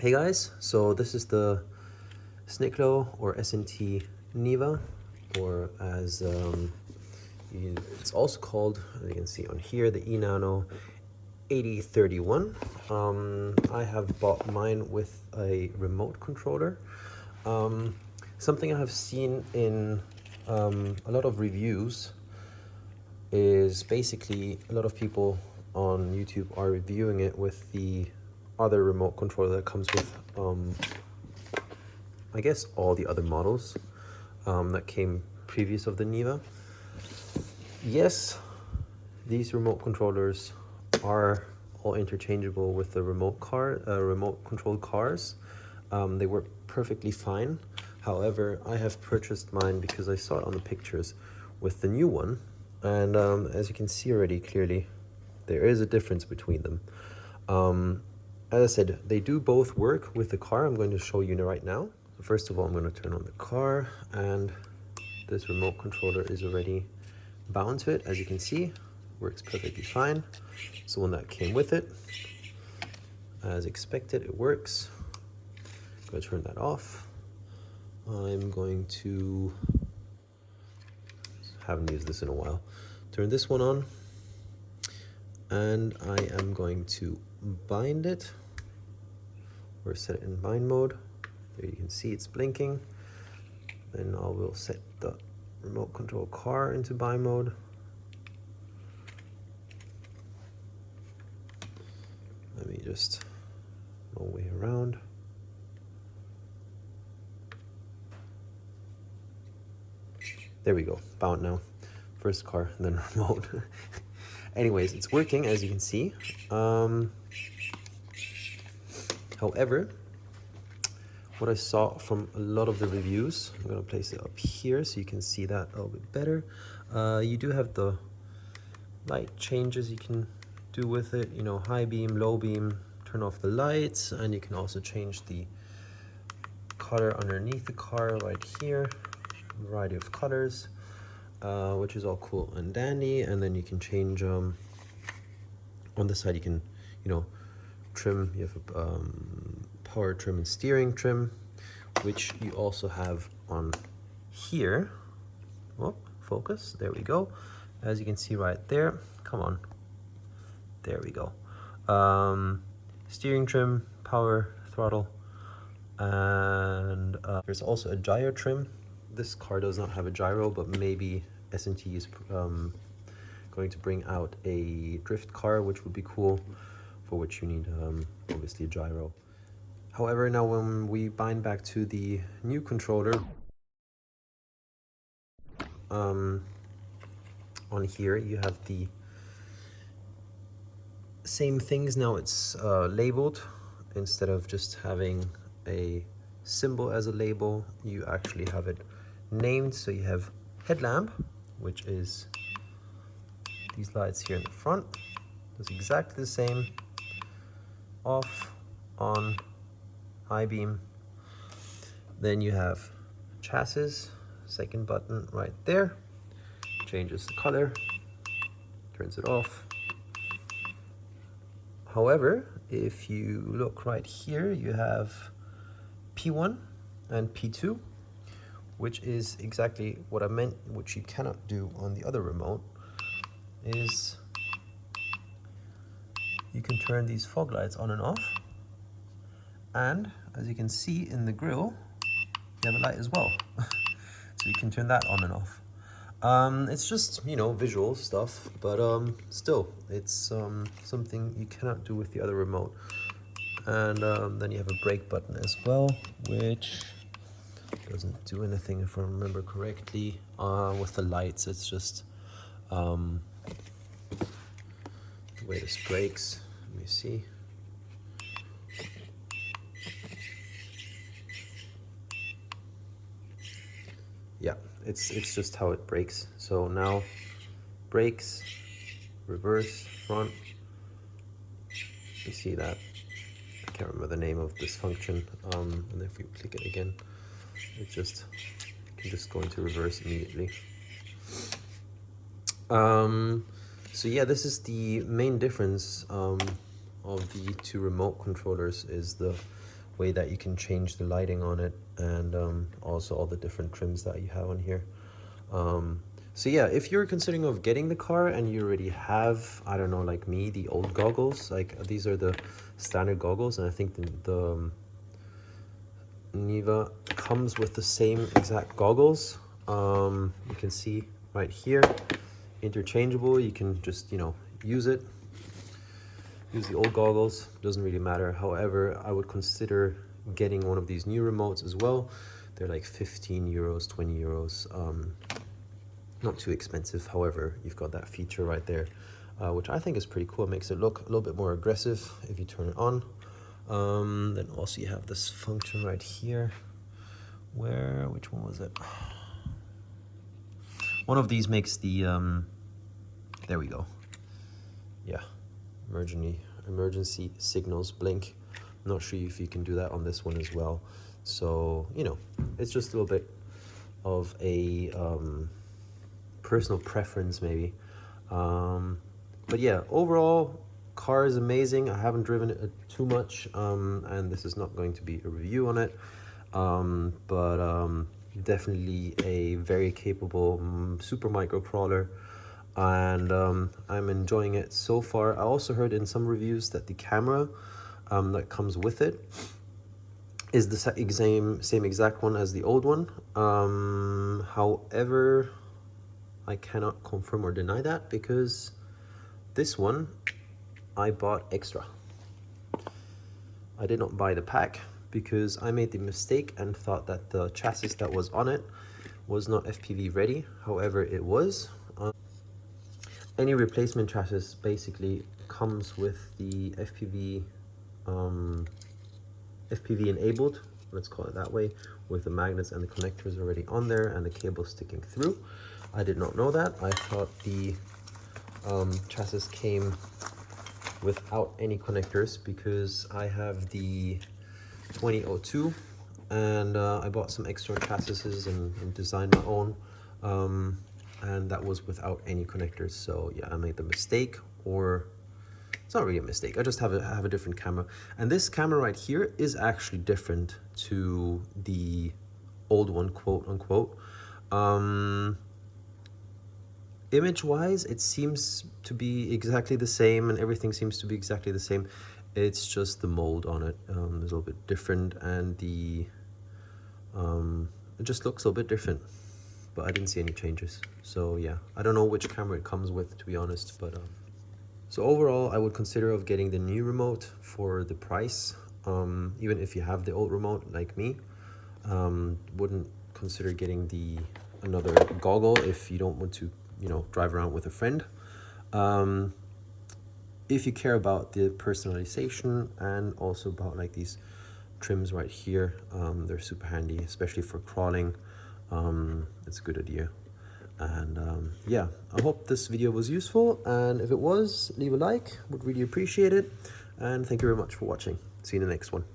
Hey guys, so this is the SNCLO or SNT NIVA, or as it's also called, as you can see on here, the eNano 8031. I have bought mine with a remote controller. Something I have seen in a lot of reviews is basically a lot of people on YouTube are reviewing it with the other remote controller that comes with I guess all the other models that came previous of the NIVA. Yes, these remote controllers are all interchangeable with the remote controlled cars. They work perfectly fine. However, I have purchased mine because I saw it on the pictures with the new one, and as you can see already clearly, there is a difference between them. As I said, they do both work with the car. I'm going to show you right now. So first of all, I'm going to turn on the car, and this remote controller is already bound to it. As you can see, works perfectly fine. It's the one that came with it. As expected, it works. I'm going to turn that off. I'm going to, haven't used this in a while, turn this one on, and I am going to bind it or set it in bind mode. There you can see it's blinking. Then I will set the remote control car into bind mode. Let me just go way around. There we go, bound now. First car, and then remote. Anyways, it's working, as you can see. However, what I saw from a lot of the reviews, I'm going to place it up here so you can see that a little bit better. You do have the light changes you can do with it, you know, high beam, low beam, turn off the lights, and you can also change the color underneath the car right here, a variety of colors, which is all cool and dandy. And then you can change on the side, you can, you know, trim. You have a power trim and steering trim, which you also have on here. Oh, focus, there we go. As you can see right there, come on, there we go. Steering trim, power, throttle, and there's also a gyro trim. This car does not have a gyro, but maybe SNT is going to bring out a drift car, which would be cool, for which you need obviously a gyro. However, now when we bind back to the new controller, on here you have the same things. Now it's labeled. Instead of just having a symbol as a label, you actually have it named. So you have headlamp, which is these lights here in the front. It's exactly the same. Off, on, high beam. Then you have chassis, second button right there, changes the color, turns it off. However, if you look right here, you have P1 and P2, which is exactly what I meant, which you cannot do on the other remote, is you can turn these fog lights on and off. And as you can see in the grille, you have a light as well. So you can turn that on and off. It's just, you know, visual stuff, but still, it's something you cannot do with the other remote. And then you have a brake button as well, which doesn't do anything if I remember correctly. With the lights, it's just the way this brakes. Let me see. Yeah, it's just how it brakes. So now brakes, reverse, front. You see that? I can't remember the name of this function. And if we click it again, it just can just go into reverse immediately. So yeah, this is the main difference of the two remote controllers, is the way that you can change the lighting on it, and also all the different trims that you have on here. So yeah, if you're considering of getting the car and you already have, I don't know, like me, the old goggles, like these are the standard goggles, and I think the Niva comes with the same exact goggles. You can see right here, interchangeable. You can just, you know, use it. Use the old goggles, doesn't really matter. However, I would consider getting one of these new remotes as well. They're like 15 euros, 20 euros. Not too expensive. However, you've got that feature right there, which I think is pretty cool. It makes it look a little bit more aggressive if you turn it on. Then also you have this function right here. Which one was it? One of these makes the, there we go. Yeah, emergency signals blink. I'm not sure if you can do that on this one as well. So, you know, it's just a little bit of a personal preference maybe. But yeah, overall, car is amazing. I haven't driven it too much, and this is not going to be a review on it. But definitely a very capable super micro crawler, and I'm enjoying it so far. I also heard in some reviews that the camera that comes with it is the same exact one as the old one. However, I cannot confirm or deny that, because this one I bought extra. I did not buy the pack because I made the mistake and thought that the chassis that was on it was not FPV ready. However, it was. Any replacement chassis basically comes with the FPV enabled, let's call it that way, with the magnets and the connectors already on there and the cable sticking through. I did not know that. I thought the chassis came without any connectors because I have the 2002 and I bought some extra chassis and designed my own, and that was without any connectors. So yeah, I made the mistake, or it's not really a mistake. I just have a different camera, and this camera right here is actually different to the old one, quote unquote. Image wise, it seems to be exactly the same, and everything seems to be exactly the same. It's just the mold on it is a little bit different, and the it just looks a little bit different, but I didn't see any changes. So yeah, I don't know which camera it comes with, to be honest, but so overall I would consider of getting the new remote for the price. Even if you have the old remote like me, wouldn't consider getting another goggle if you don't want to, you know, drive around with a friend. If you care about the personalization and also about like these trims right here, they're super handy, especially for crawling. It's a good idea. And yeah, I hope this video was useful, and if it was, leave a like, would really appreciate it. And thank you very much for watching. See you in the next one.